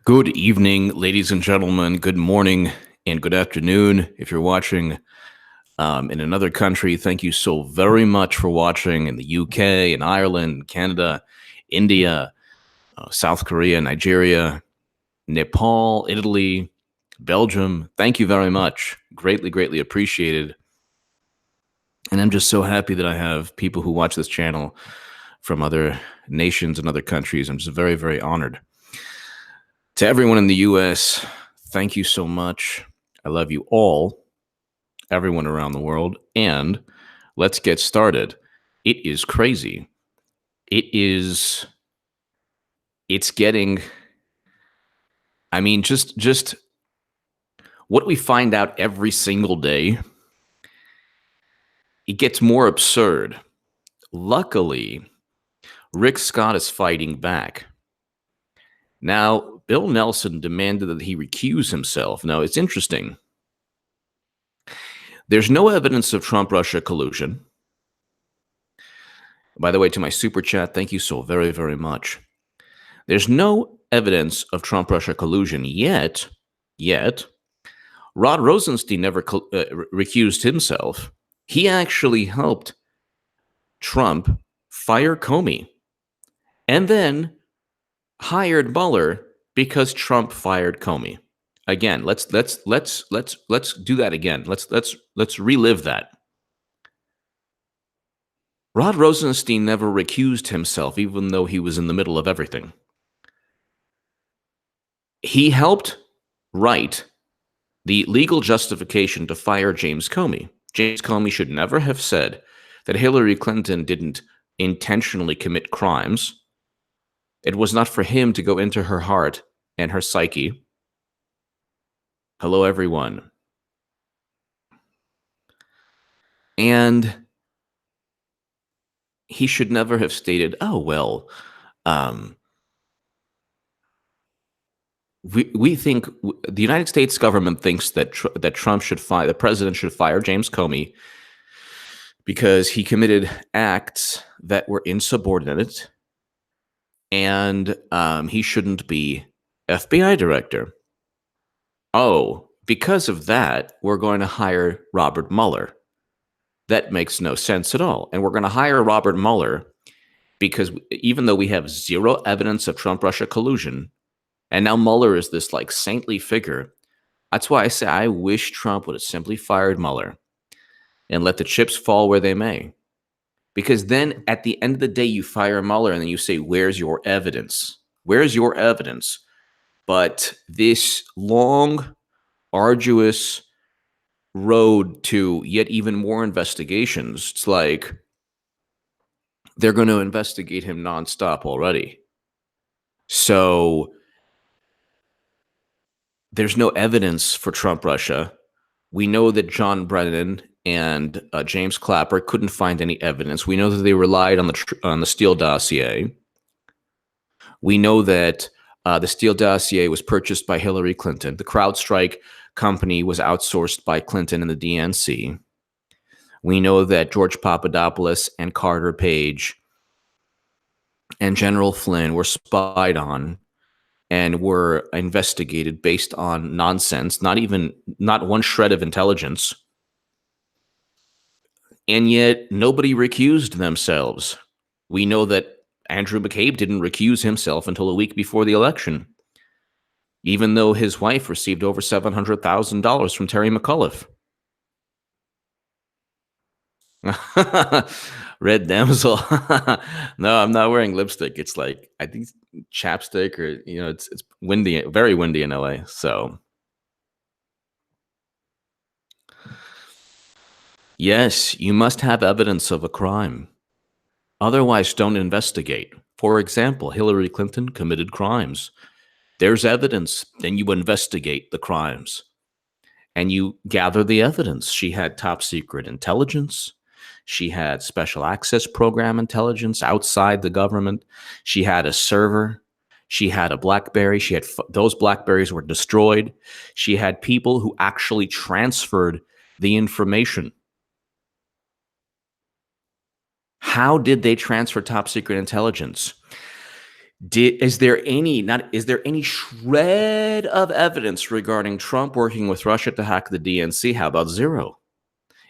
Good evening, ladies and gentlemen. Good morning and good afternoon. If you're watching in another country, thank you so very much for watching in the UK, in Ireland, Canada, India, South Korea, Nigeria, Nepal, Italy, Belgium. Thank you very much. Greatly, greatly appreciated. And I'm just so happy that I have people who watch this channel from other nations and other countries. I'm just very, very honored. To everyone in the US, thank you so much. I love you all, everyone around the world, and let's get started. It is crazy. It's getting, just what we find out every single day, it gets more absurd. Luckily, Rick Scott is fighting back. Now, Bill Nelson demanded that he recuse himself. Now, it's interesting. There's no evidence of Trump-Russia collusion. By the way, to my super chat, thank you so very, very much. There's no evidence of Trump-Russia collusion yet. Rod Rosenstein never recused himself. He actually helped Trump fire Comey and then hired Mueller because Trump fired Comey. Again, let's do that again. Let's relive that. Rod Rosenstein never recused himself, even though he was in the middle of everything. He helped write the legal justification to fire James Comey. James Comey should never have said that Hillary Clinton didn't intentionally commit crimes. It was not for him to go into her heart and her psyche. Hello, everyone. And he should never have stated, oh, well, we think the United States government thinks that Trump should fire, the president should fire James Comey because he committed acts that were insubordinate, and he shouldn't be FBI director. Oh, because of that, we're going to hire Robert Mueller. That makes no sense at all. And we're going to hire Robert Mueller because even though we have zero evidence of Trump-Russia collusion, and now Mueller is this like saintly figure, that's why I say I wish Trump would have simply fired Mueller and let the chips fall where they may. Because then at the end of the day, you fire Mueller and then you say, where's your evidence? Where's your evidence? But this long, arduous road to yet even more investigations, it's like they're going to investigate him nonstop already. So there's no evidence for Trump-Russia. We know that John Brennan and James Clapper couldn't find any evidence. We know that they relied on the Steele dossier. We know that the Steele dossier was purchased by Hillary Clinton. The CrowdStrike company was outsourced by Clinton and the DNC. We know that George Papadopoulos and Carter Page and General Flynn were spied on and were investigated based on nonsense, not one shred of intelligence. And yet nobody recused themselves. We know that Andrew McCabe didn't recuse himself until a week before the election, even though his wife received over $700,000 from Terry McAuliffe. Red damsel. No, I'm not wearing lipstick. It's like, I think chapstick, or it's windy, very windy in LA. So yes, you must have evidence of a crime. Otherwise, don't investigate. For example, Hillary Clinton committed crimes. There's evidence. Then you investigate the crimes and you gather the evidence. She had top secret intelligence. She had special access program intelligence outside the government. She had a server. She had a BlackBerry. She had those BlackBerries were destroyed. She had people who actually transferred the information. How did they transfer top secret intelligence? Is there any shred of evidence regarding Trump working with Russia to hack the DNC? How about zero?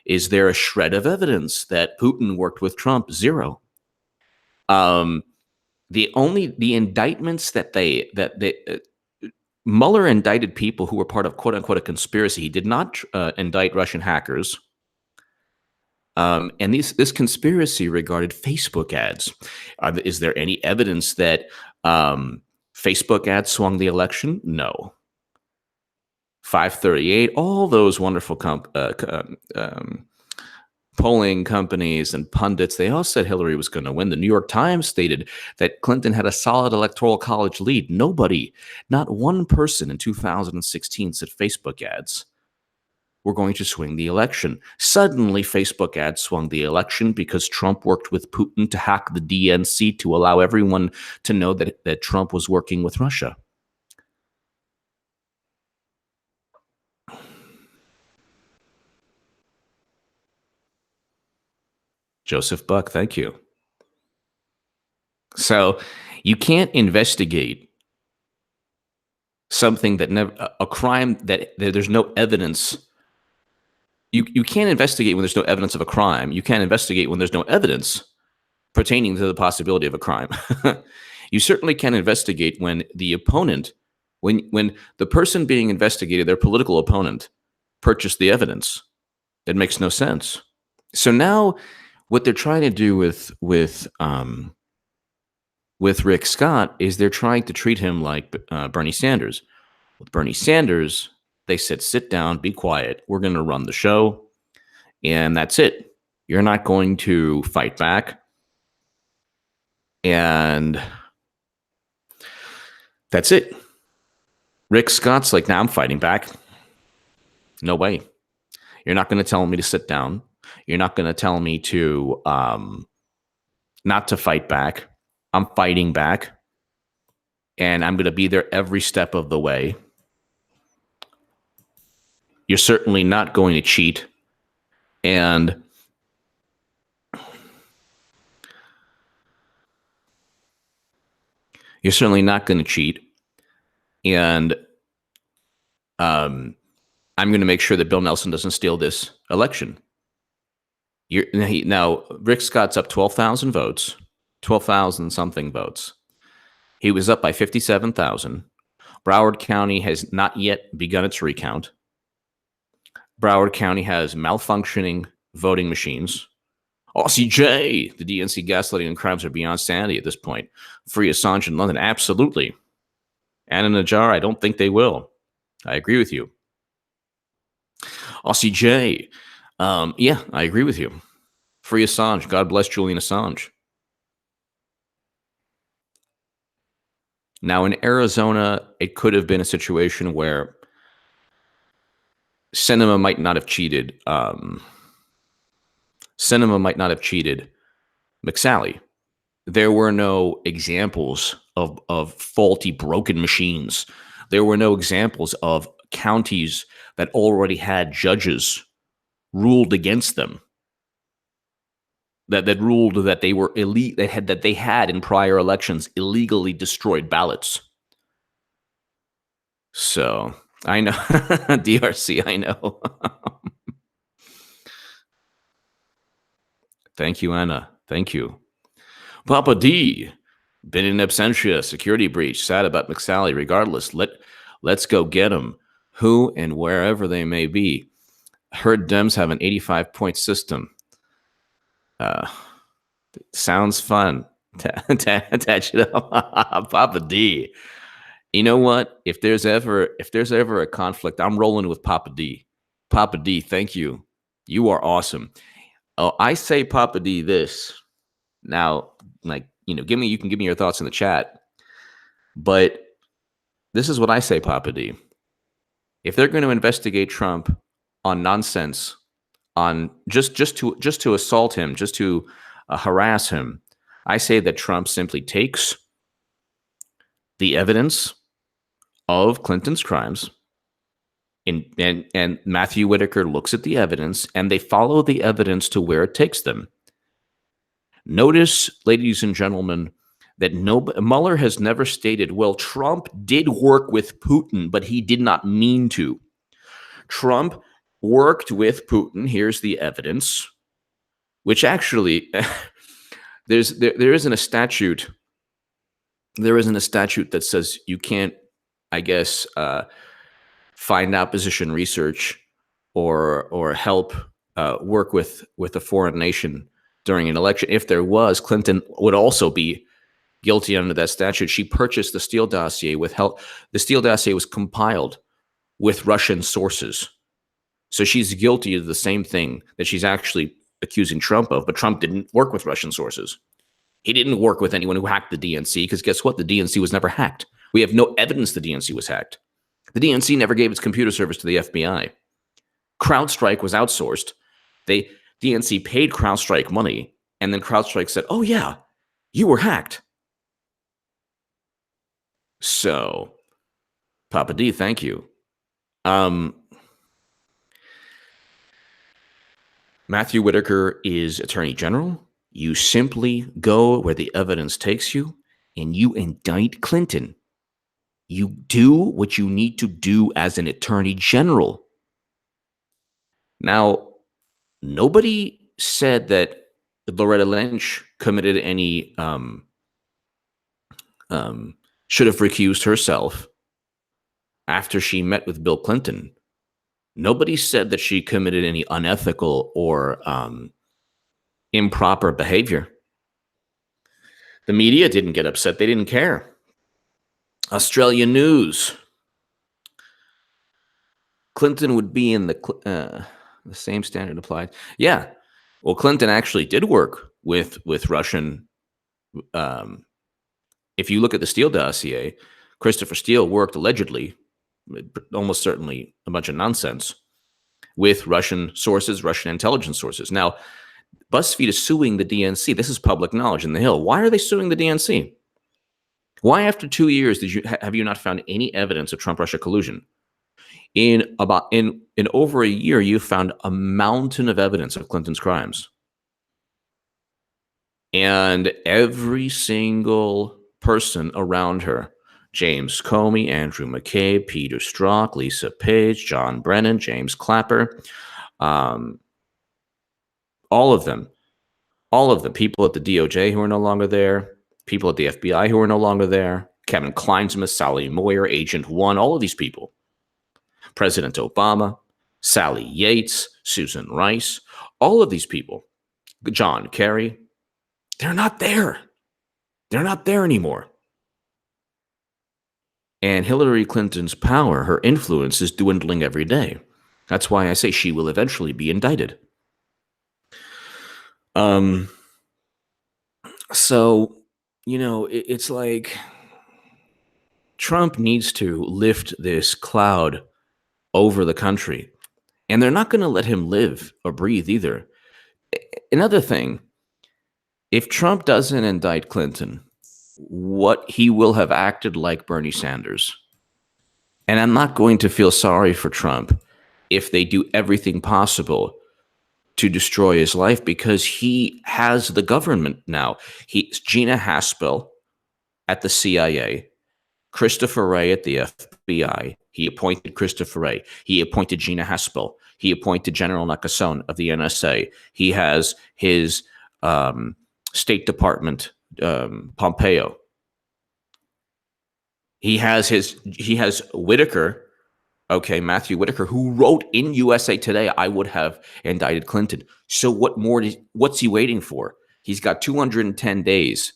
Is there a shred of evidence that Putin worked with Trump? Zero. Um, the indictments that Mueller indicted people who were part of quote unquote a conspiracy. He did not indict Russian hackers. And this conspiracy regarded Facebook ads. Is there any evidence that Facebook ads swung the election? No. 538, all those wonderful polling companies and pundits, they all said Hillary was going to win. The New York Times stated that Clinton had a solid electoral college lead. Nobody, not one person in 2016 said Facebook ads were going to swing the election. Suddenly, Facebook ads swung the election because Trump worked with Putin to hack the DNC to allow everyone to know that Trump was working with Russia. Joseph Buck, thank you. So you can't investigate something that a crime that there's no evidence. You can't investigate when there's no evidence of a crime. You can't investigate when there's no evidence pertaining to the possibility of a crime. You certainly can investigate when the opponent, when the person being investigated, their political opponent, purchased the evidence. That makes no sense. So now, what they're trying to do with Rick Scott is they're trying to treat him like Bernie Sanders. With Bernie Sanders, they said, sit down, be quiet. We're going to run the show. And that's it. You're not going to fight back. And that's it. Rick Scott's like, now I'm fighting back. No way. You're not going to tell me to sit down. You're not going to tell me to not to fight back. I'm fighting back. And I'm going to be there every step of the way. You're certainly not going to cheat. And you're certainly not going to cheat. And I'm going to make sure that Bill Nelson doesn't steal this election. Now, Rick Scott's up 12,000 votes, 12,000 something votes. He was up by 57,000. Broward County has not yet begun its recount. Broward County has malfunctioning voting machines. CJ, the DNC gaslighting and crimes are beyond sanity at this point. Free Assange in London, absolutely. Anna Najjar, I don't think they will. I agree with you. CJ, yeah, I agree with you. Free Assange. God bless Julian Assange. Now, in Arizona, it could have been a situation where Sinema might not have cheated. Sinema might not have cheated McSally. There were no examples of faulty, broken machines. There were no examples of counties that already had judges ruled against them. That ruled that they were elite. That they had in prior elections illegally destroyed ballots. So I know DRC. I know. Thank you, Anna. Thank you, Papa D. Been in absentia, security breach. Sad about McSally. Regardless, let's go get them, who and wherever they may be. Heard Dems have an 85-point system. Sounds fun. Attach it up, Papa D. You know what? If there's ever a conflict, I'm rolling with Papa D. Papa D, thank you. You are awesome. Oh, I say Papa D this. Now, like, you can give me your thoughts in the chat. But this is what I say, Papa D. If they're going to investigate Trump on nonsense, on just to assault him, just to harass him, I say that Trump simply takes the evidence of Clinton's crimes, and Matthew Whitaker looks at the evidence, and they follow the evidence to where it takes them. Notice, ladies and gentlemen, that Mueller has never stated, well, Trump did work with Putin, but he did not mean to. Trump worked with Putin. Here's the evidence, which actually there isn't a statute. There isn't a statute that says you can't, I guess, find opposition research or help work with a foreign nation during an election. If there was, Clinton would also be guilty under that statute. She purchased the Steele dossier with help. The Steele dossier was compiled with Russian sources. So she's guilty of the same thing that she's actually accusing Trump of, but Trump didn't work with Russian sources. He didn't work with anyone who hacked the DNC, because guess what? The DNC was never hacked. We have no evidence the DNC was hacked. The DNC never gave its computer service to the FBI. CrowdStrike was outsourced. DNC paid CrowdStrike money, and then CrowdStrike said, oh yeah, you were hacked. So, Papa D, thank you. Matthew Whitaker is Attorney General. You simply go where the evidence takes you, and you indict Clinton. You do what you need to do as an Attorney General. Now, nobody said that Loretta Lynch committed any, should have recused herself after she met with Bill Clinton. Nobody said that she committed any unethical or improper behavior. The media didn't get upset. They didn't care. Australian news. Clinton would be in the same standard applied. Yeah. Well, Clinton actually did work with Russian. If you look at the Steele dossier, Christopher Steele worked allegedly, almost certainly a bunch of nonsense, with Russian sources, Russian intelligence sources. Now, BuzzFeed is suing the DNC. This is public knowledge in the Hill. Why are they suing the DNC? Why, after 2 years, have you not found any evidence of Trump-Russia collusion? In over a year, you found a mountain of evidence of Clinton's crimes. And every single person around her, James Comey, Andrew McCabe, Peter Strzok, Lisa Page, John Brennan, James Clapper, all of them, people at the DOJ who are no longer there, people at the FBI who are no longer there, Kevin Kleinsmith, Sally Moyer, Agent One, all of these people, President Obama, Sally Yates, Susan Rice, all of these people, John Kerry, they're not there. They're not there anymore. And Hillary Clinton's power, her influence, is dwindling every day. That's why I say she will eventually be indicted. So, it's like Trump needs to lift this cloud over the country, and they're not going to let him live or breathe either. Another thing, if Trump doesn't indict Clinton, he will have acted like Bernie Sanders. And I'm not going to feel sorry for Trump if they do everything possible to destroy his life, because he has the government now. Gina Haspel at the CIA, Christopher Wray at the FBI. He appointed Christopher Wray. He appointed Gina Haspel. He appointed General Nakasone of the NSA. He has his State Department, Pompeo. He has Whitaker, Matthew Whitaker, who wrote in USA Today, I would have indicted Clinton. So what's he waiting for? He's got 210 days,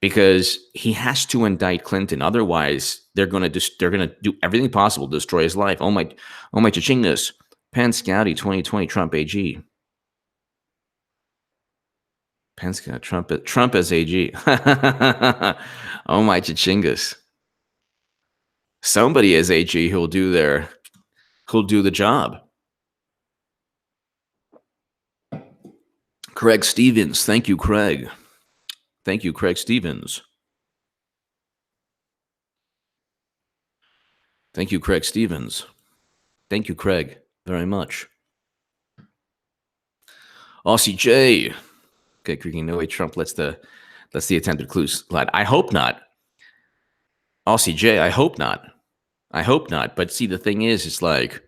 because he has to indict Clinton. Otherwise, they're going to do everything possible to destroy his life. Oh my chichingas. Penn Scouty 2020 Trump AG. Penn Scouty Trump as AG. Oh my chichingas. Somebody as AG who'll do the job. Craig Stevens. Thank you, Craig. Thank you, Craig Stevens. Thank you, Craig Stevens. Thank you, Craig, very much. Aussie J. Okay, creaking no way Trump lets the That's the attempted clue slide. I hope not. Aussie J, I hope not. I hope not. But see, the thing is, it's like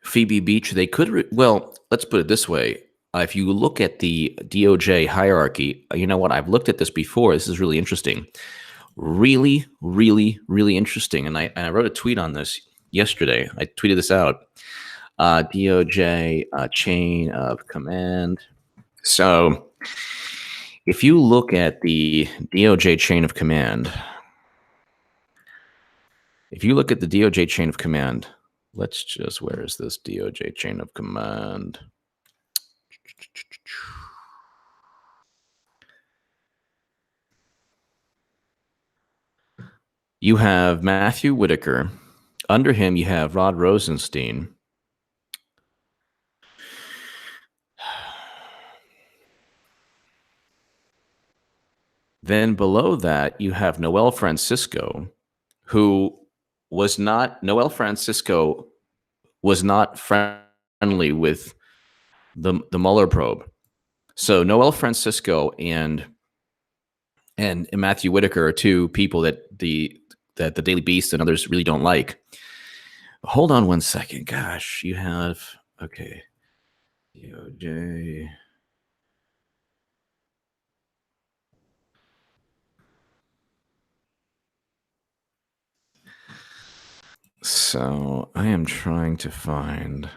Phoebe Beach, they could, well, let's put it this way. If you look at the DOJ hierarchy, you know what? I've looked at this before. This is really interesting. Really, really, really interesting. And I wrote a tweet on this yesterday. I tweeted this out. DOJ chain of command. So if you look at the DOJ chain of command, let's just, where is this DOJ chain of command? You have Matthew Whitaker. Under him, you have Rod Rosenstein. Then below that, you have Noel Francisco, who was not, Noel Francisco was not friendly with the Mueller probe. So Noel Francisco and Matthew Whitaker are two people that the Daily Beast and others really don't like. Hold on one second. Gosh, you have, okay, DOJ. So I am trying to find.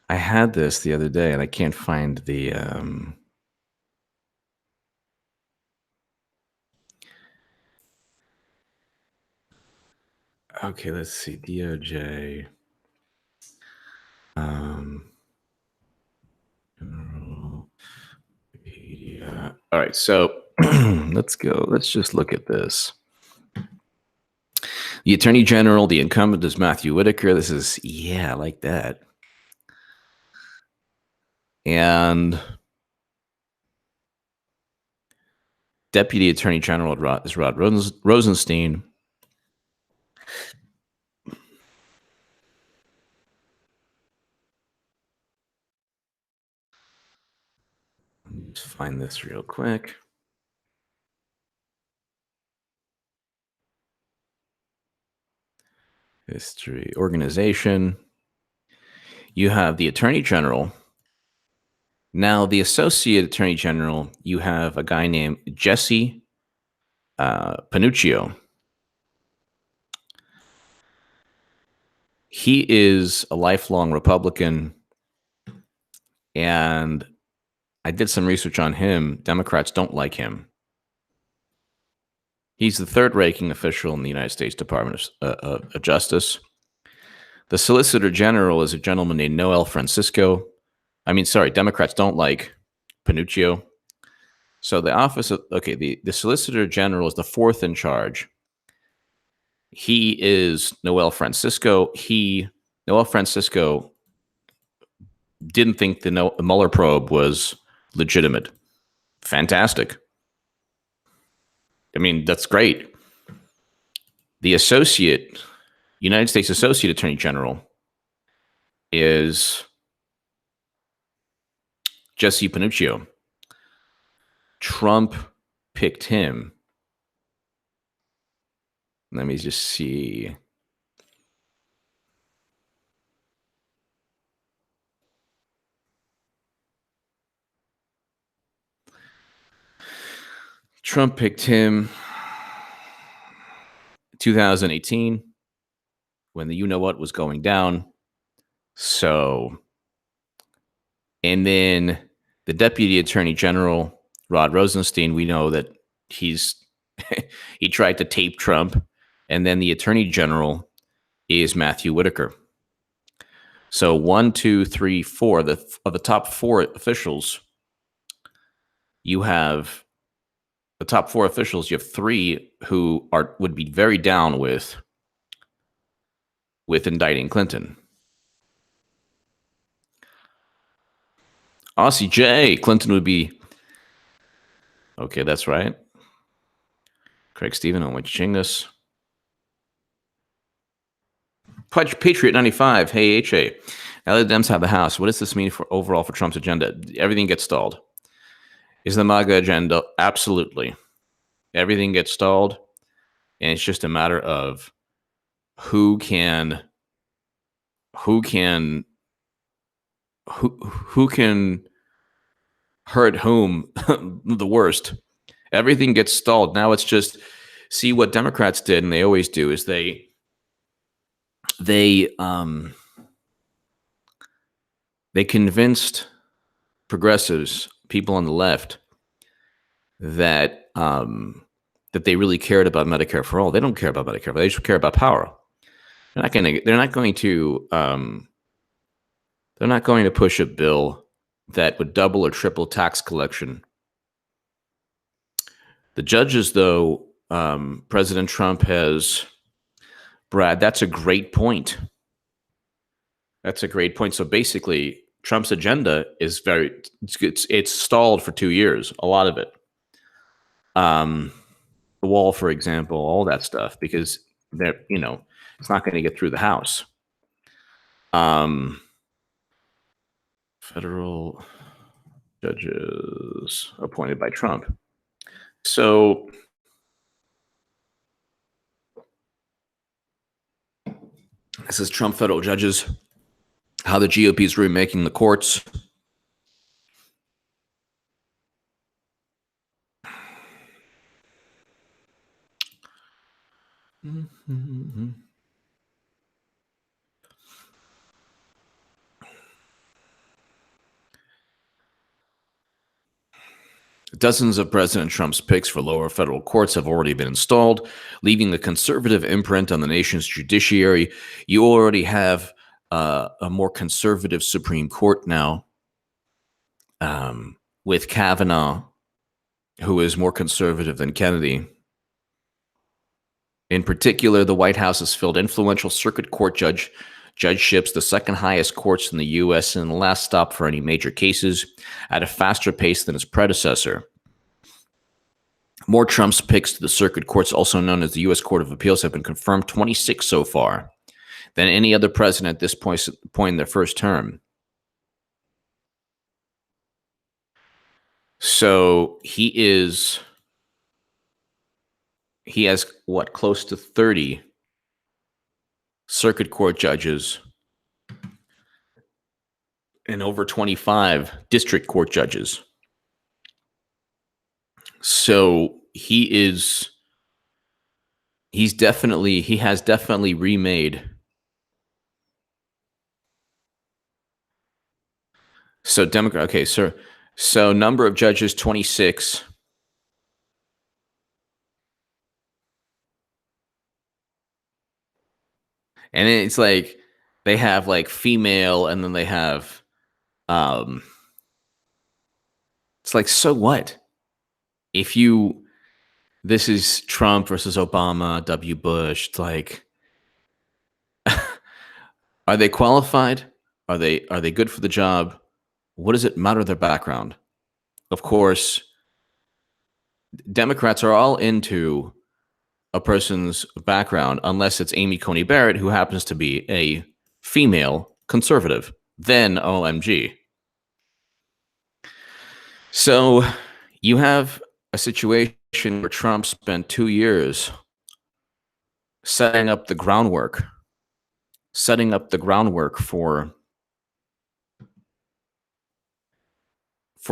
I had this the other day and I can't find the. Okay, let's see. DOJ. Wikipedia. All right, so let's go. Let's just look at this. The Attorney General, the incumbent is Matthew Whitaker. This is, yeah, I like that. And Deputy Attorney General is Rod Rosenstein. Let's find this real quick. History, organization. You have the Attorney General. Now, the Associate Attorney General, you have a guy named Jesse Panuccio. He is a lifelong Republican, and I did some research on him. Democrats don't like him. He's the third-ranking official in the United States Department of Justice. The Solicitor General is a gentleman named Noel Francisco. Democrats don't like Panuccio. So the office of, okay, the Solicitor General is the fourth in charge. He is Noel Francisco. Noel Francisco didn't think the Mueller probe was legitimate. Fantastic. I mean, that's great. The United States Associate Attorney General is Jesse Panuccio. Trump picked him. Let me just see. Trump picked him 2018 when the you-know-what was going down. So, and then the Deputy Attorney General, Rod Rosenstein, we know that he tried to tape Trump. And then the Attorney General is Matthew Whitaker. So 1, 2, 3, 4 of the top four officials, you have the top four officials. You have three who would be very down with indicting Clinton. Aussie J, Clinton would be okay. That's right. Craig Stephen on Chingus. Patriot 95. Hey, HA. Now the Dems have the House. What does this mean for overall for Trump's agenda? Everything gets stalled. Is the MAGA agenda? Absolutely. Everything gets stalled. And it's just a matter of who can hurt whom the worst. Everything gets stalled. Now it's just see what Democrats did, and they always do, is they convinced progressives, people on the left, that that they really cared about Medicare for all. They don't care about Medicare for all. They just care about power. They're not going to push a bill that would double or triple tax collection. The judges, though, President Trump has, Brad, that's a great point. That's a great point. So basically, Trump's agenda is it's stalled for 2 years, a lot of it. The wall, for example, all that stuff, because it's not going to get through the House. Federal judges appointed by Trump. So this is Trump federal judges, how the GOP is remaking the courts. Dozens of President Trump's picks for lower federal courts have already been installed, leaving the conservative imprint on the nation's judiciary. You already have a more conservative Supreme Court now, with Kavanaugh, who is more conservative than Kennedy. In particular, the White House has filled influential circuit court judgeships, the second highest courts in the U.S. and the last stop for any major cases, at a faster pace than its predecessor. More Trump's picks to the circuit courts, also known as the U.S. Court of Appeals, have been confirmed, 26 so far, than any other president at this point in their first term. So he has what, close to 30 circuit court judges and over 25 district court judges. So he has definitely remade. So Democrat, okay, so number of judges, 26. And it's like they have like female, and then they have it's like, so what? This is Trump versus Obama, W. Bush. It's like, are they qualified? Are they good for the job? What does it matter their background? Of course, Democrats are all into a person's background, unless it's Amy Coney Barrett, who happens to be a female conservative. Then OMG. So you have a situation where Trump spent 2 years setting up the groundwork for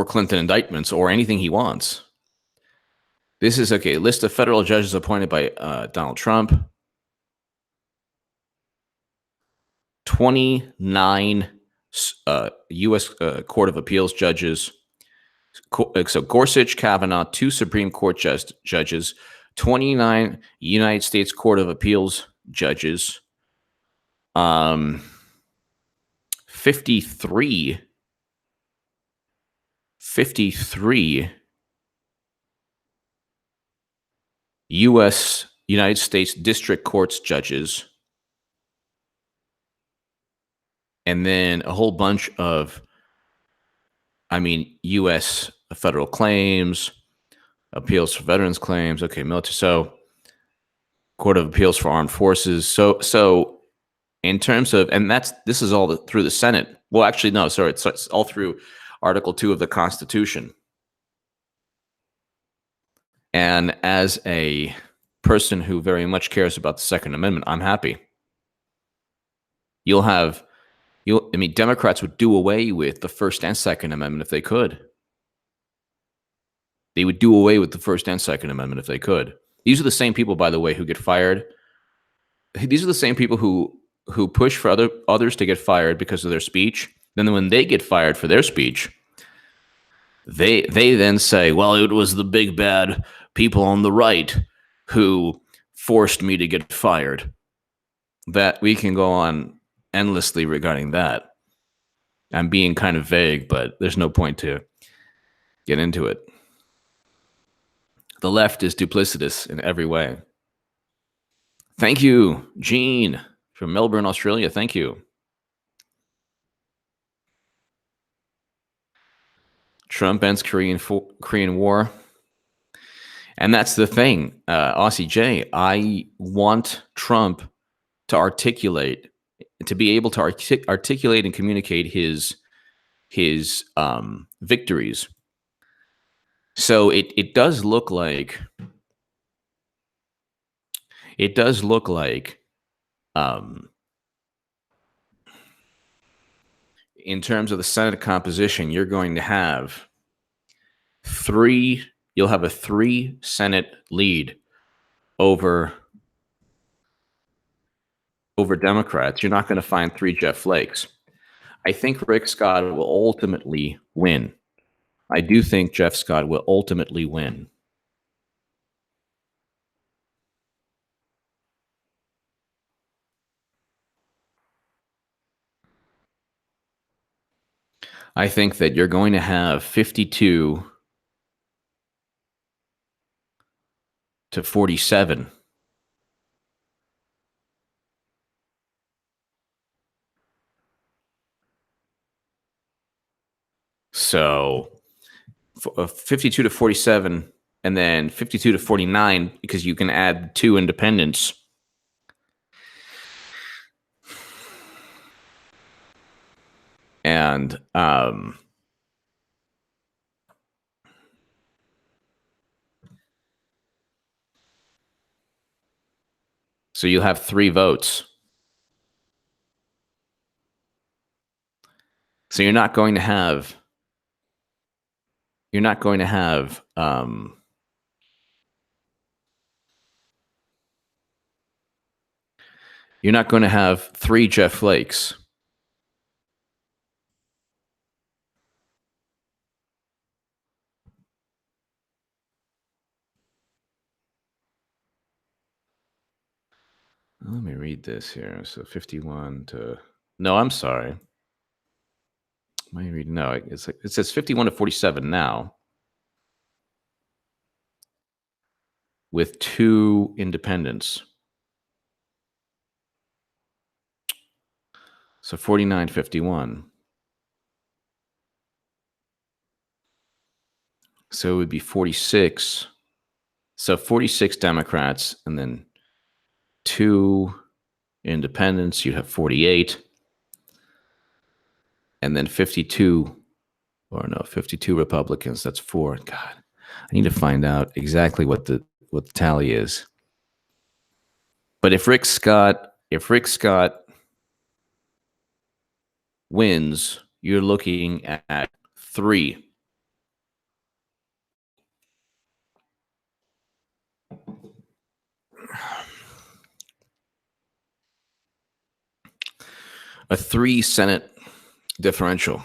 Clinton indictments or anything he wants. This is okay. List of federal judges appointed by Donald Trump. 29 U.S. Court of Appeals judges. So Gorsuch, Kavanaugh, 2 Supreme Court judges, 29 United States Court of Appeals judges, 53 United States District Courts judges, and then a whole bunch of, U.S. federal claims, appeals for veterans claims, okay, military, so Court of Appeals for Armed Forces. So in terms of, and this is all through the Senate. Well, actually, no, sorry, it's all through Article 2 of the Constitution. And as a person who very much cares about the Second Amendment, I'm happy. I mean, Democrats would do away with the First and Second Amendment if they could. They would do away with the First and Second Amendment if they could. These are the same people, by the way, who get fired. These are the same people who push for others to get fired because of their speech. Then when they get fired for their speech, they then say, well, it was the big bad people on the right who forced me to get fired. That we can go on endlessly regarding that. I'm being kind of vague, but there's no point to get into it. The left is duplicitous in every way. Thank you, Gene, from Melbourne, Australia. Thank you. Trump ends Korean War. And that's the thing, Aussie J. I want Trump to be able to articulate and communicate his victories. So it does look like in terms of the Senate composition, you're going to have you'll have a 3 Senate lead over Democrats. You're not going to find 3 Jeff Flakes. I think Rick Scott will ultimately win. I do think Jeff Scott will ultimately win. I think that you're going to have 52 to 47. So 52 to 47, and then 52 to 49, because you can add 2 independents. And so you'll have 3 votes. So you're not going to have you're not going to have you're not going to have 3 Jeff Flakes. Let me read this here. So 51 to no, I'm sorry. Let me read. No, it says 51 to 47 now, with 2 independents. So 49-51. So it would be 46. So 46 Democrats and then 2 independents. You'd have 48. And then 52 Republicans. That's 4. God, I need to find out exactly what the tally is. But if Rick Scott wins, you're looking at 3. A 3 Senate differential.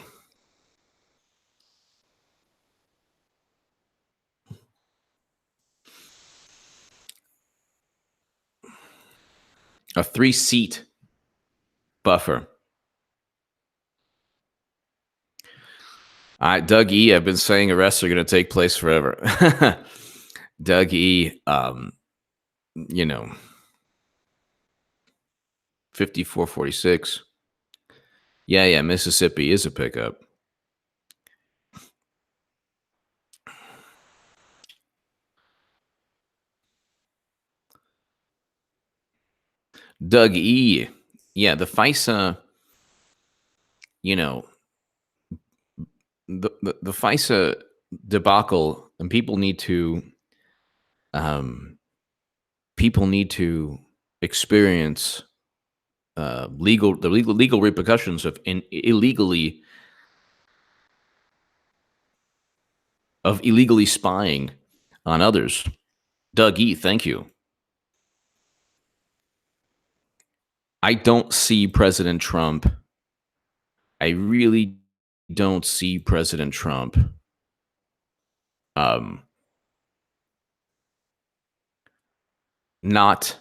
A 3-seat buffer. Doug E., I've been saying arrests are going to take place forever. Doug E., 54-46. Yeah, Mississippi is a pickup. Doug E., yeah, the FISA, you know, the FISA debacle, and um, people need to experience legal repercussions of illegally spying on others. Doug E, thank you. I don't see President Trump. I really don't see President Trump um, not.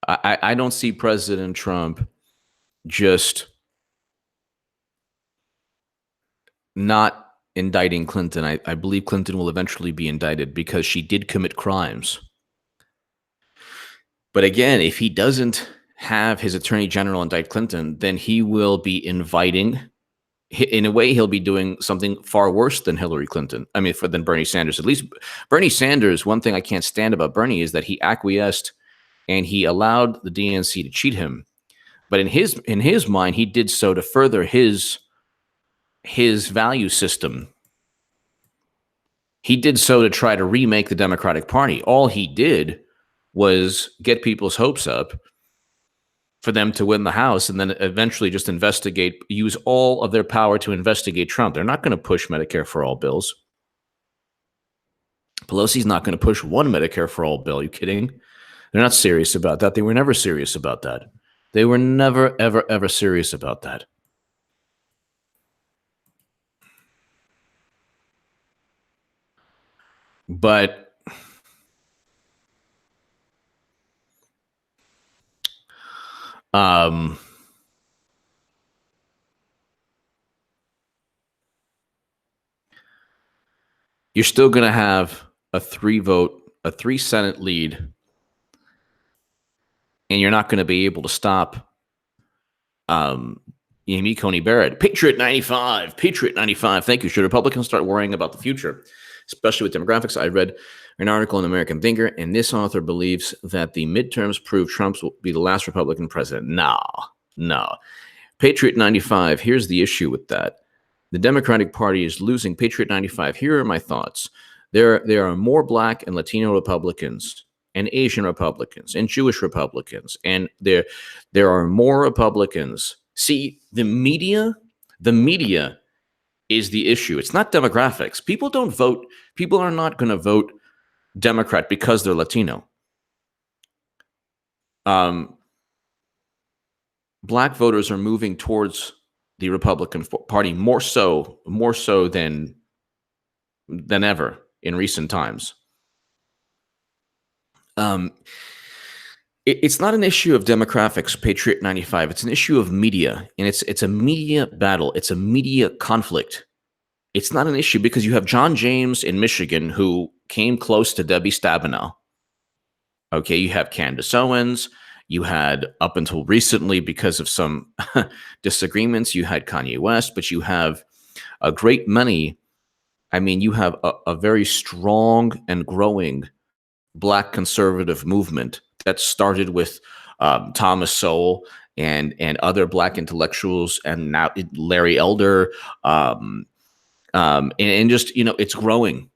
I don't see President Trump just not indicting Clinton. I believe Clinton will eventually be indicted because she did commit crimes. But again, if he doesn't have his attorney general indict Clinton, then he will be inviting. In a way, he'll be doing something far worse than Hillary Clinton. I mean, than Bernie Sanders. At least Bernie Sanders, one thing I can't stand about Bernie is that he acquiesced and he allowed the DNC to cheat him. But in his mind, he did so to further his value system. He did so to try to remake the Democratic Party. All he did was get people's hopes up for them to win the House and then eventually just use all of their power to investigate Trump. They're not going to push Medicare for all bills. Pelosi's not going to push one Medicare for all bill. Are you kidding? They're not serious about that. They were never serious about that. They were never, ever, ever serious about that. But you're still going to have a 3 Senate lead, and you're not going to be able to stop Amy Coney Barrett. Patriot 95. Thank you. Should Republicans start worrying about the future, especially with demographics? I read an article in American Thinker, and this author believes that the midterms prove Trump will be the last Republican president. No. Patriot 95, here's the issue with that. The Democratic Party is losing. Patriot 95, here are my thoughts. There are more Black and Latino Republicans and Asian Republicans and Jewish Republicans, and there are more Republicans. See, the media is the issue. It's not demographics. People don't vote. People are not going to vote Democrat because they're Latino. Black voters are moving towards the Republican Party more so than ever in recent times. It's not an issue of demographics, Patriot 95. It's an issue of media, and it's a media battle. It's a media conflict. It's not an issue because you have John James in Michigan who came close to Debbie Stabenow. Okay, you have Candace Owens. You had, up until recently, because of some disagreements, you had Kanye West, but you have a great many. I mean, you have a very strong and growing Black conservative movement that started with Thomas Sowell and other Black intellectuals, and now Larry Elder, and just, it's growing.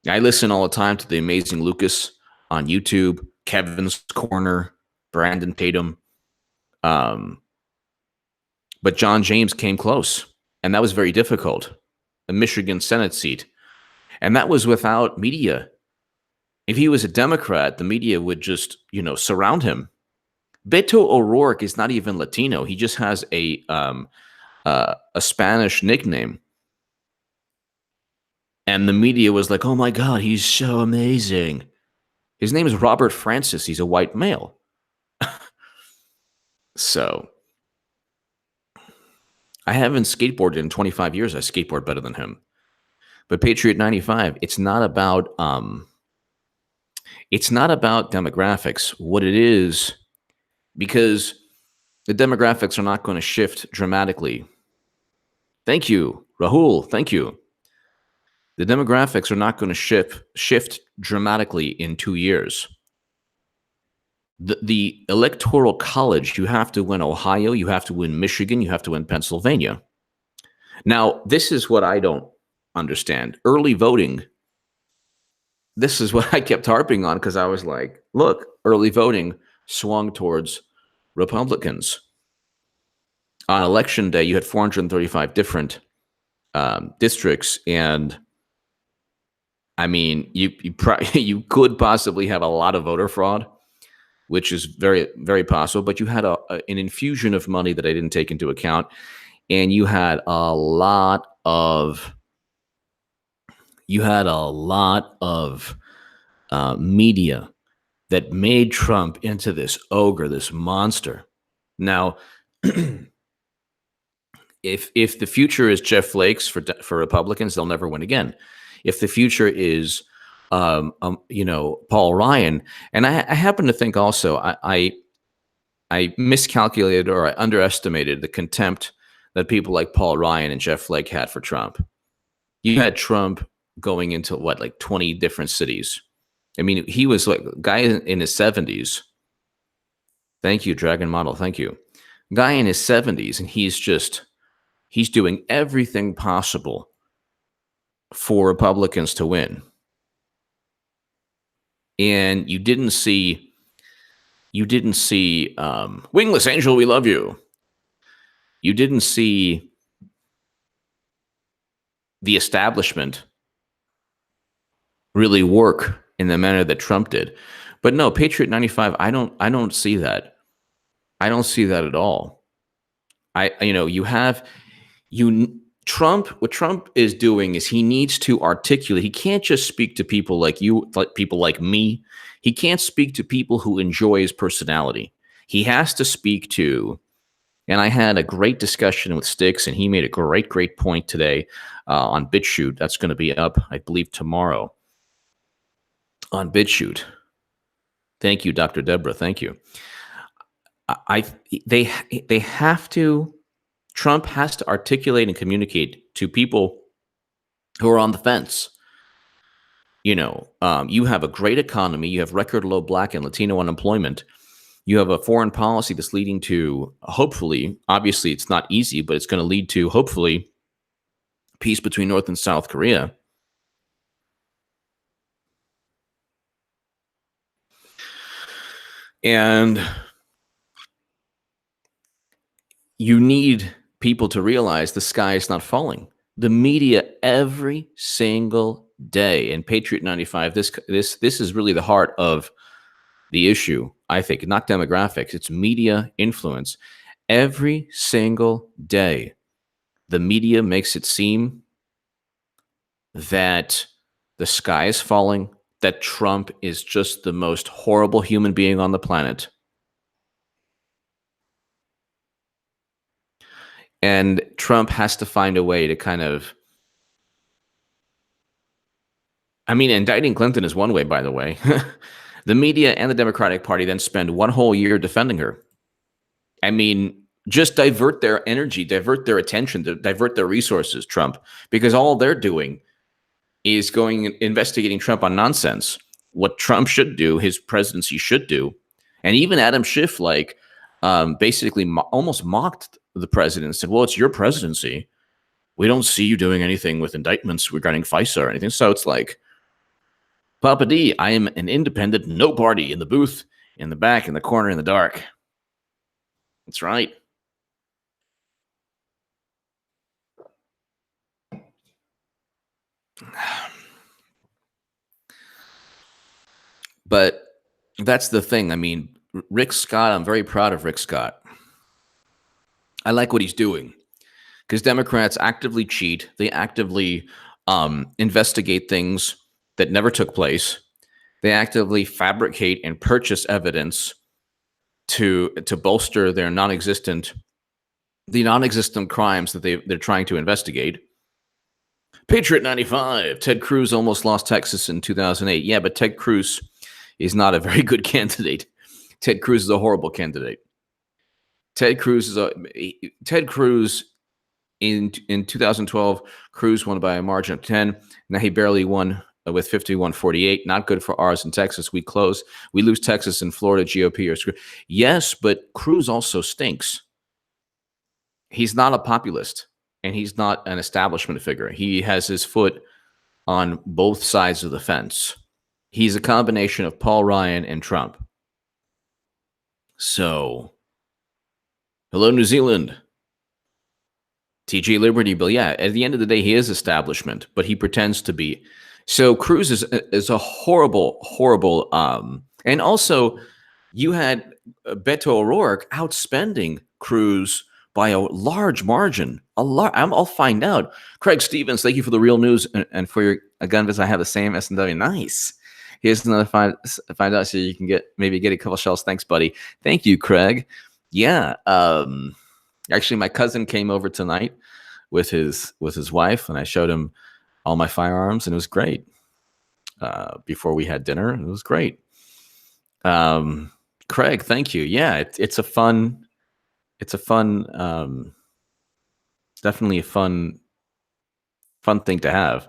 I listen all the time to the Amazing Lucas on YouTube, Kevin's Corner, Brandon Tatum. But John James came close, and that was very difficult. A Michigan Senate seat. And that was without media. If he was a Democrat, the media would just, surround him. Beto O'Rourke is not even Latino. He just has a Spanish nickname. And the media was like, oh my God, he's so amazing. His name is Robert Francis. He's a white male. So I haven't skateboarded in 25 years. I skateboard better than him. But Patriot 95, it's not about demographics. What it is, because the demographics are not going to shift dramatically. Thank you, Rahul. Thank you. The demographics are not going to shift dramatically in 2 years. the electoral college, you have to win Ohio, you have to win Michigan, you have to win Pennsylvania. Now, this is what I don't understand. Early voting, this is what I kept harping on because I was like, look, early voting swung towards Republicans. On election day, you had 435 different districts, and I mean, you could possibly have a lot of voter fraud, which is very, very possible. But you had an infusion of money that I didn't take into account, and you had a lot of media that made Trump into this ogre, this monster. Now, if the future is Jeff Flakes for Republicans, they'll never win again. If the future is Paul Ryan, and I happen to think also I miscalculated or I underestimated the contempt that people like Paul Ryan and Jeff Flake had for Trump. You had Trump going into like 20 different cities. I mean, he was like a guy in his 70s. Thank you, Dragon Model. Thank you. Guy in his 70s, and he's doing everything possible for Republicans to win. And you didn't see Wingless Angel, we love you. You didn't see the establishment really work in the manner that Trump did. But no, Patriot 95, I don't see that. I don't see that at all. Trump, what Trump is doing is he needs to articulate. He can't just speak to people like you, like people like me. He can't speak to people who enjoy his personality. He has to speak to, and I had a great discussion with Styx, and he made a great point today on BitChute. That's going to be up, I believe, tomorrow on BitChute. Thank you, Dr. Deborah. Thank you. They have to. Trump has to articulate and communicate to people who are on the fence. You have a great economy. You have record low Black and Latino unemployment. You have a foreign policy that's leading to, hopefully, obviously it's not easy, but it's going to lead to, hopefully, peace between North and South Korea. And you need people to realize the sky is not falling. The media every single day, and Patriot 95, this is really the heart of the issue, I think, not demographics, it's media influence. Every single day, the media makes it seem that the sky is falling, that Trump is just the most horrible human being on the planet. And Trump has to find a way to kind of, indicting Clinton is one way, by the way. The media and the Democratic Party then spend one whole year defending her. Just divert their energy, divert their attention, divert their resources, Trump, because all they're doing is investigating Trump on nonsense. What Trump should do, his presidency should do, and even Adam Schiff, basically almost mocked the president, said, well, it's your presidency. We don't see you doing anything with indictments regarding FISA or anything. So it's like, Papa D, I am an independent, no party in the booth, in the back, in the corner, in the dark. That's right. But that's the thing. Rick Scott, I'm very proud of Rick Scott. I like what he's doing because Democrats actively cheat. They actively investigate things that never took place. They actively fabricate and purchase evidence to bolster their non-existent crimes that they're trying to investigate. Patriot 95, Ted Cruz almost lost Texas in 2008. Yeah, but Ted Cruz is not a very good candidate. Ted Cruz is a horrible candidate. Ted Cruz in 2012, Cruz won by a margin of 10. Now he barely won with 51-48. Not good for ours in Texas. We close. We lose Texas and Florida. GOP are screwed. Yes, but Cruz also stinks. He's not a populist, and he's not an establishment figure. He has his foot on both sides of the fence. He's a combination of Paul Ryan and Trump. So, hello, New Zealand. TJ Liberty Bill. Yeah, at the end of the day, he is establishment, but he pretends to be. So Cruz is a horrible, horrible. And also, you had Beto O'Rourke outspending Cruz by a large margin. I'll find out. Craig Stevens, thank you for the real news and for your gun visit. I have the same S&W. Nice. Here's another $5 so you can get a couple shells. Thanks, buddy. Thank you, Craig. Yeah. Actually, my cousin came over tonight with his wife, and I showed him all my firearms, and it was great. Before we had dinner, it was great. Craig, thank you. Yeah, it's a fun, definitely a fun thing to have.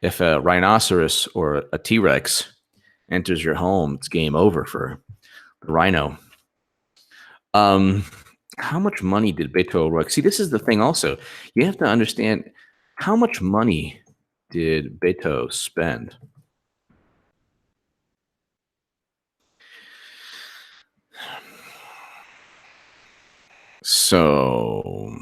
If a rhinoceros or a T-Rex enters your home, it's game over for the rhino. How much money did Beto O'Rourke? See, this is the thing also. You have to understand how much money did Beto spend? So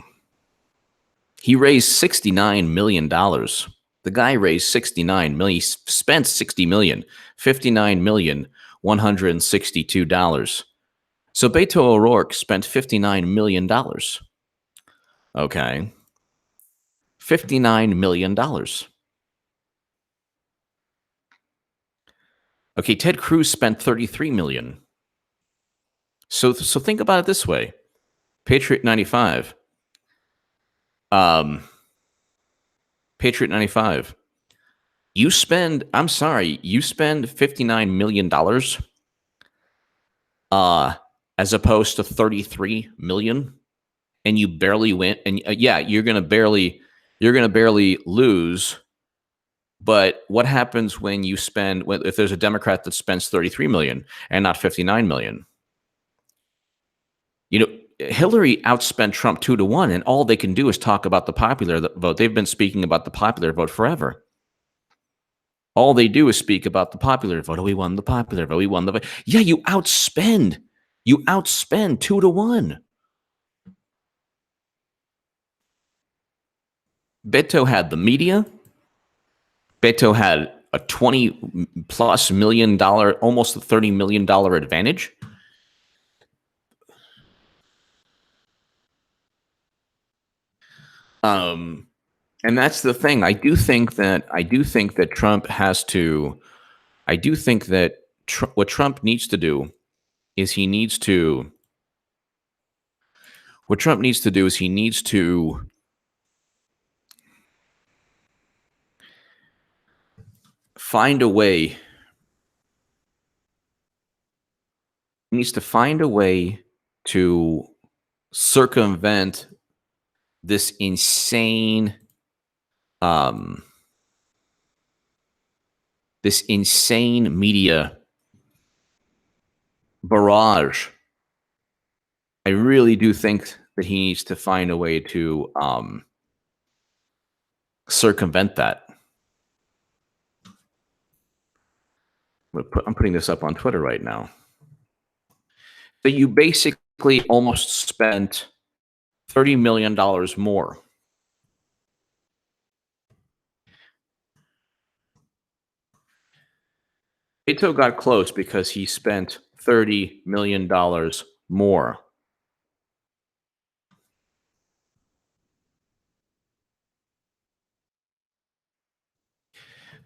he raised $69 million. The guy raised $69 million. He spent $60 million, $59,162. So Beto O'Rourke spent $59 million. Okay. $59 million. Okay, Ted Cruz spent $33 million. So think about it this way. Patriot 95. Patriot 95. You spend $59 million as opposed to 33 million, and you barely win. And you're gonna barely lose. But what happens when you spend if there's a Democrat that spends 33 million and not 59 million? Hillary outspent Trump 2-1, and all they can do is talk about the popular vote. They've been speaking about the popular vote forever. All they do is speak about the popular vote. Oh, we won the popular vote. We won the vote. Yeah, you outspend 2-1. Beto had the media. Beto had a $20+ million, almost a $30 million advantage. And that's the thing. I do think that Trump has to. I do think that what Trump needs to do is he needs to. What Trump needs to do is he needs to find a way. He needs to find a way to circumvent this insane media barrage. I really do think that he needs to find a way to circumvent that. I'm putting this up on Twitter right now. So you basically almost spent $30 million more. Beto got close because he spent $30 million more.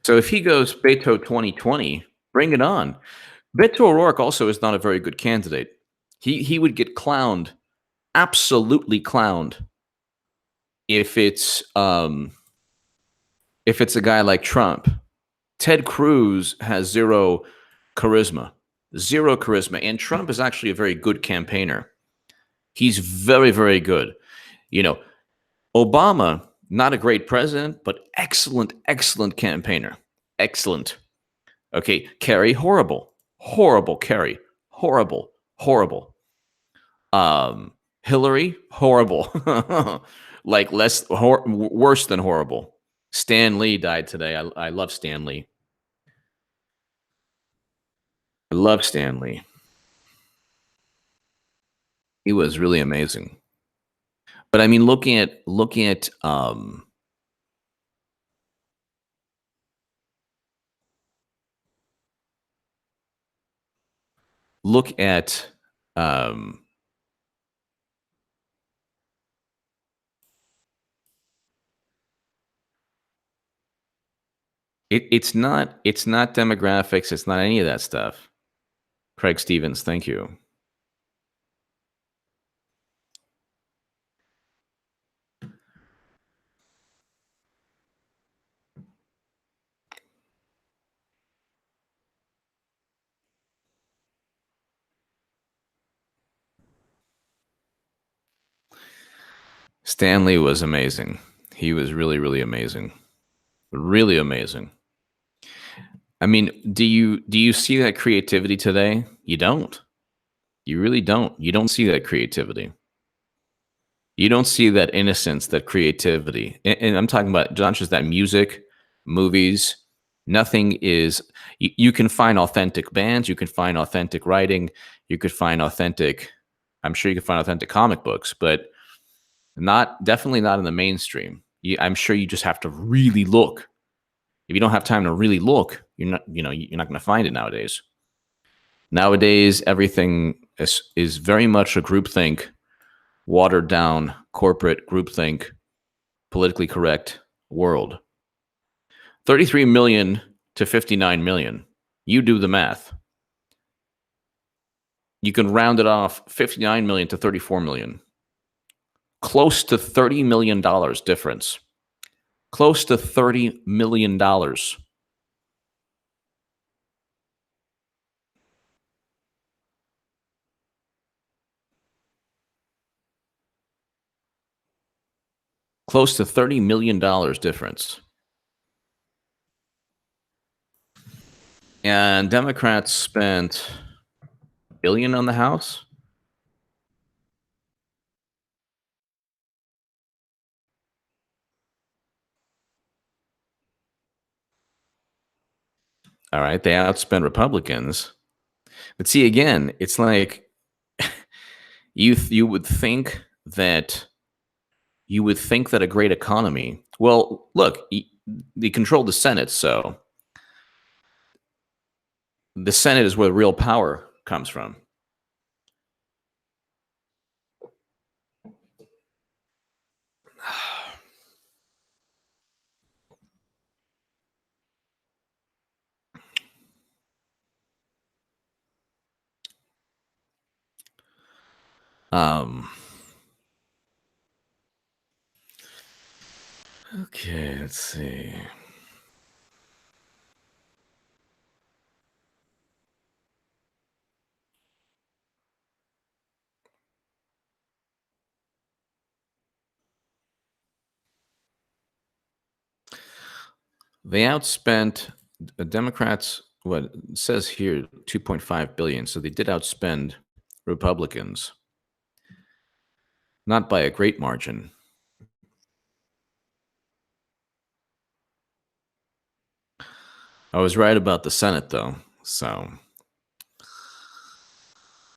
So if he goes Beto 2020, bring it on. Beto O'Rourke also is not a very good candidate. He would get clowned, absolutely clowned, if it's a guy like Trump. Ted Cruz has zero charisma, and Trump is actually a very good campaigner. He's very, very good. Obama, not a great president, but excellent campaigner. Excellent. Okay, Kerry, horrible. Horrible, Kerry. Horrible. Horrible. Hillary, horrible. Like worse than horrible. Stan Lee died today. I love Stan Lee. I love Stan Lee. He was really amazing. But I mean, look at um, it's not demographics. It's not any of that stuff. Craig Stevens, thank you. Stanley was amazing. He was really, really amazing. Really amazing. I mean, do you see that creativity today? You don't. You really don't. You don't see that creativity. You don't see that innocence, that creativity. And I'm talking about not just that music, movies. Nothing is. You can find authentic bands. You can find authentic writing. You could find authentic. I'm sure you can find authentic comic books, but definitely not in the mainstream. I'm sure you just have to really look. If you don't have time to really look, you're not going to find it nowadays. Nowadays, everything is very much a groupthink, watered down corporate groupthink, politically correct world. 33 million to 59 million. You do the math. You can round it off 59 million to 34 million. Close to $30 million difference. Close to $30 million. Close to $30 million difference. And Democrats spent $1 billion on the House. All right, they outspent Republicans. But see, again, it's like you would think that a great economy. Well, look, they control the Senate, so the Senate is where real power comes from. Okay, let's see. They outspent Democrats. What it says here, 2.5 billion. So they did outspend Republicans, not by a great margin. I was right about the Senate, though. So,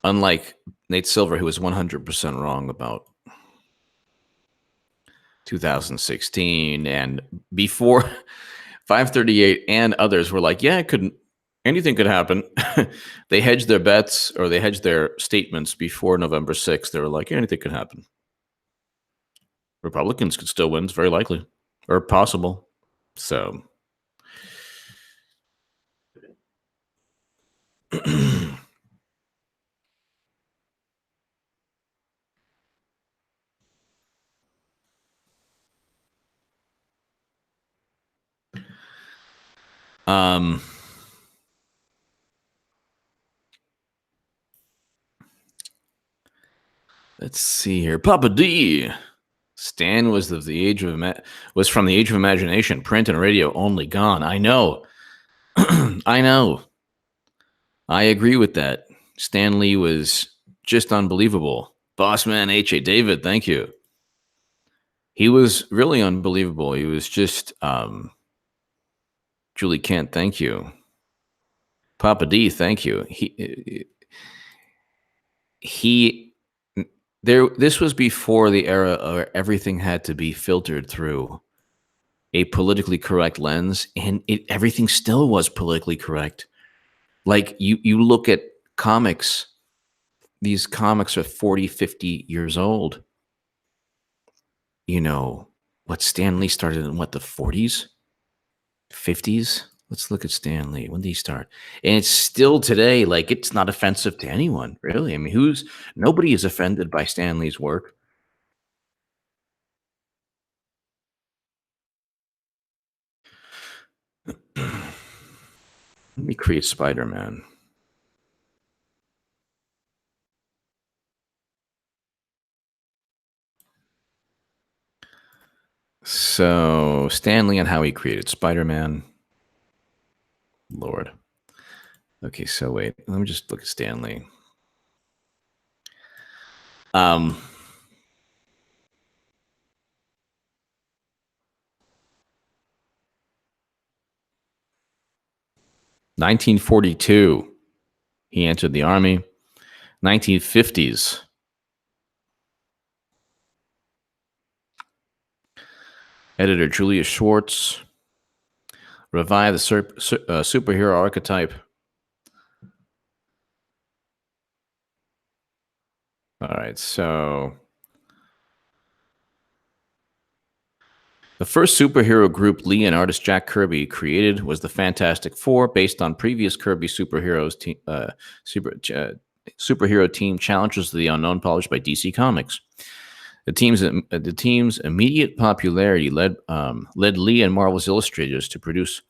unlike Nate Silver, who was 100% wrong about 2016 and before 538 and others were like, yeah, anything could happen. They hedged their bets or they hedged their statements before November 6th. They were like, yeah, anything could happen. Republicans could still win. It's very likely or possible. So, um, let's see here. Papa D. Stan was from the age of imagination. Print and radio only gone. I know. I know. I agree with that. Stan Lee was just unbelievable. Boss man H.A. David, thank you. He was really unbelievable. He was just Julie Kent, thank you. Papa D, thank you. He there this was before the era where everything had to be filtered through a politically correct lens, and everything still was politically correct. Like you look at comics, these comics are 40, 50 years old. You know, what Stan Lee started in what, the 40s, 50s? Let's look at Stan Lee. When did he start? And it's still today, like it's not offensive to anyone, really. I mean, nobody is offended by Stan Lee's work. Let me create Spider-Man. So Stan Lee and how he created Spider-Man. Lord. Okay, so wait, let me just look at Stan Lee. Um, 1942, he entered the army. 1950s, editor Julius Schwartz revived the superhero archetype. All right, so the first superhero group Lee and artist Jack Kirby created was the Fantastic Four, based on previous Kirby superhero team Challengers of the Unknown, published by DC Comics. The team's immediate popularity led Lee and Marvel's illustrators to produce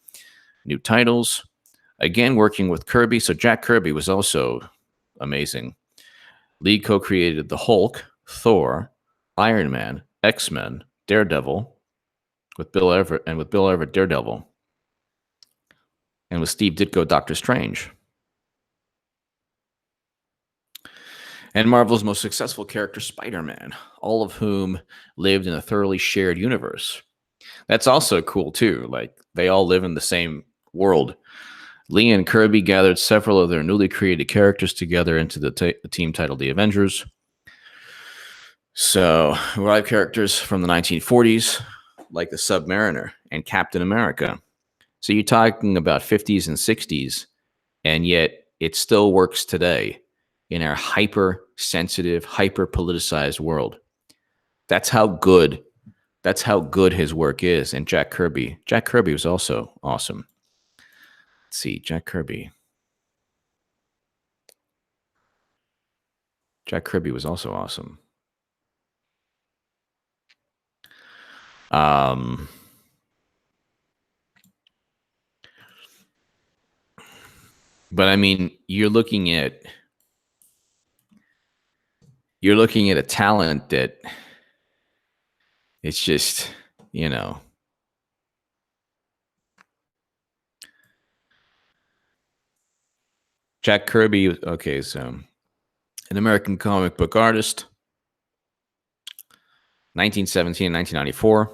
new titles. Again, working with Kirby, so Jack Kirby was also amazing. Lee co-created the Hulk, Thor, Iron Man, X-Men, Daredevil, with Bill Everett, Daredevil, and with Steve Ditko, Doctor Strange. And Marvel's most successful character, Spider-Man, all of whom lived in a thoroughly shared universe. That's also cool, too. Like, they all live in the same world. Lee and Kirby gathered several of their newly created characters together into the team titled The Avengers. So, we have characters from the 1940s, like the Submariner and Captain America. So you're talking about 50s and 60s, and yet it still works today in our hyper-sensitive, hyper-politicized world. That's how good his work is. And Jack Kirby was also awesome. Let's see, Jack Kirby was also awesome. But I mean, you're looking at a talent that it's just, Jack Kirby. Okay, so an American comic book artist, 1917 and 1994.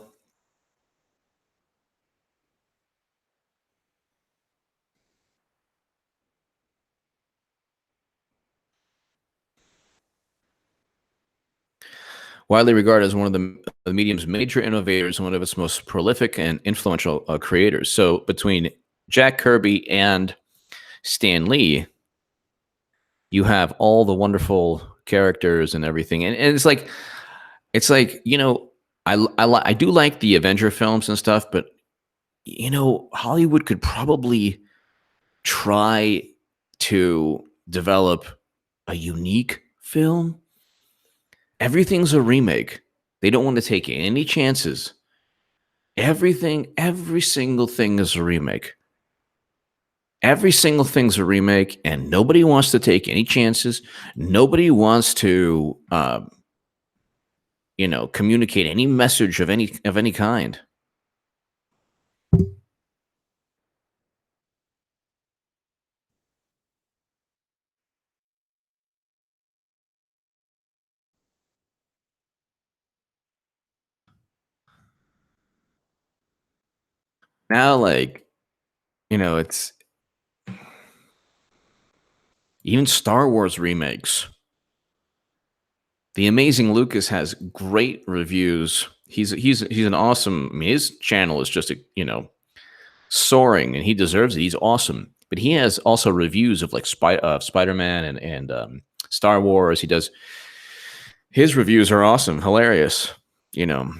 Widely regarded as one of the medium's major innovators and one of its most prolific and influential creators. So between Jack Kirby and Stan Lee, you have all the wonderful characters and everything. And it's like, I do like the Avenger films and stuff, but, Hollywood could probably try to develop a unique film. Everything's a remake. They don't want to take any chances. Every single thing is a remake. Every single thing's a remake, and nobody wants to take any chances. Nobody wants to, communicate any message of any kind. Now, like, it's even Star Wars remakes. The Amazing Lucas has great reviews. He's an awesome. I mean, his channel is just soaring, and he deserves it. He's awesome, but he has also reviews of like Spider Man and Star Wars. He does his reviews are awesome, hilarious. You know,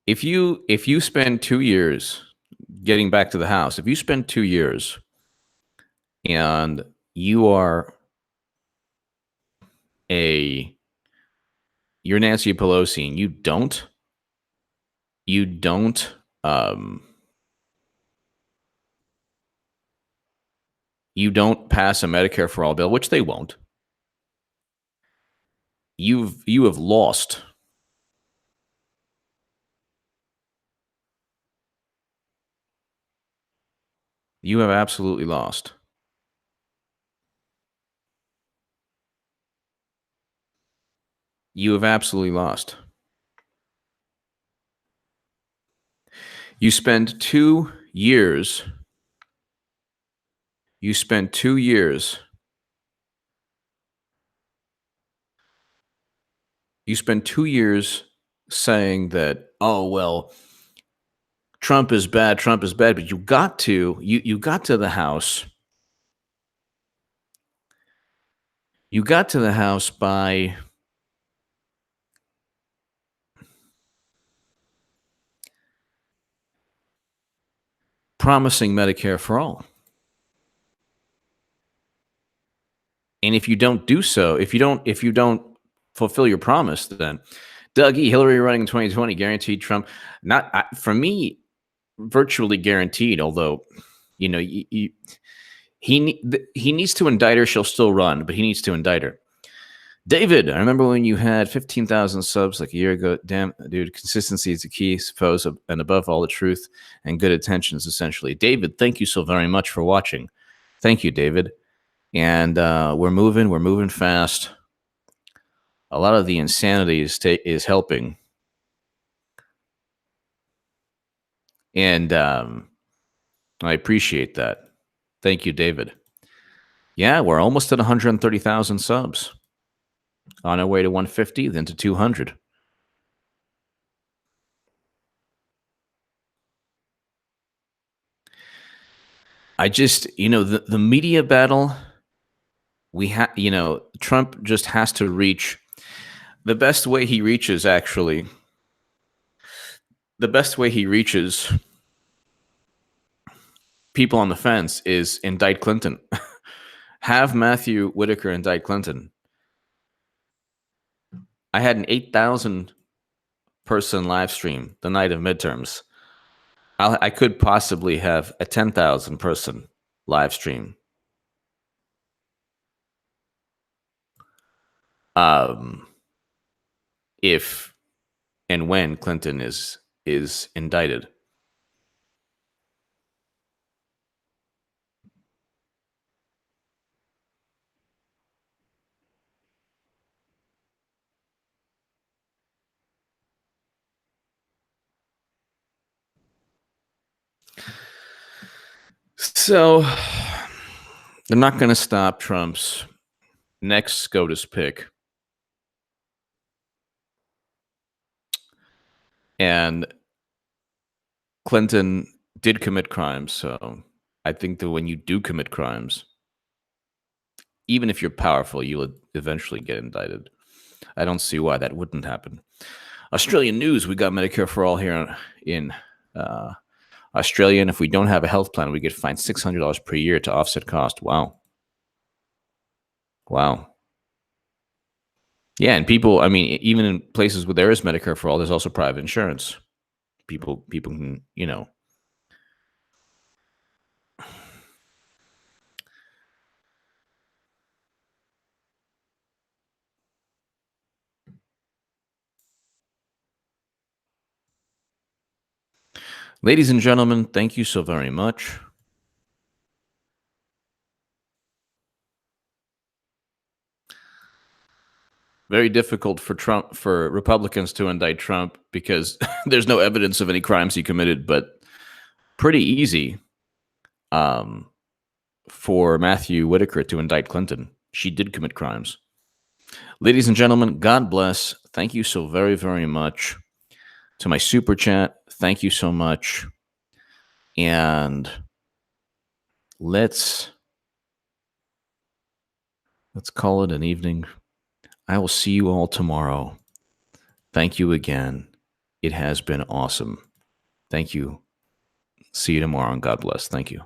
if you spend 2 years getting back to the house, if you spend 2 years and you are a you're Nancy Pelosi and you don't um you don't pass a Medicare for all bill, which they won't, you have lost. You have absolutely lost. You have absolutely lost. You spend 2 years. You spend 2 years. You spend 2 years saying that, oh well, Trump is bad. Trump is bad. But you got to the house. You got to the house by promising Medicare for all. And if you don't do so, if you don't fulfill your promise, then Doug E. Hillary running in 2020 guaranteed Trump. Not for me, virtually guaranteed. Although, you know, he needs to indict her. She'll still run, but he needs to indict her. David, I remember when you had 15,000 subs like a year ago. Damn, dude, consistency is the key, suppose, and above all, the truth and good intentions, essentially. David, thank you so very much for watching. Thank you, David. And we're moving fast. A lot of the insanity is helping, and I appreciate that. Thank you, David. Yeah, we're almost at 130,000 subs. On our way to 150, then to 200. I just, the media battle, Trump just has to reach the best way he reaches, actually. The best way he reaches people on the fence is indict Clinton. Have Matthew Whitaker indict Clinton. I had an 8,000 person live stream the night of midterms. I could possibly have a 10,000 person live stream. If and when Clinton is indicted. So they're not going to stop Trump's next SCOTUS pick. And Clinton did commit crimes. So I think that when you do commit crimes, even if you're powerful, you will eventually get indicted. I don't see why that wouldn't happen. Australian news: we got Medicare for all here in Australia, and if we don't have a health plan, we get fined $600 per year to offset cost. Wow. Wow. Yeah, and people, I mean, even in places where there is Medicare for all, there's also private insurance. People can, Ladies and gentlemen, thank you so very much. very difficult for Republicans to indict Trump because there's no evidence of any crimes he committed, but pretty easy for Matthew Whitaker to indict Clinton. She did commit crimes. Ladies and gentlemen, God bless. Thank you so very, very much. To my super chat, thank you so much. And let's call it an evening. I will see you all tomorrow. Thank you again. It has been awesome. Thank you. See you tomorrow, and God bless. Thank you.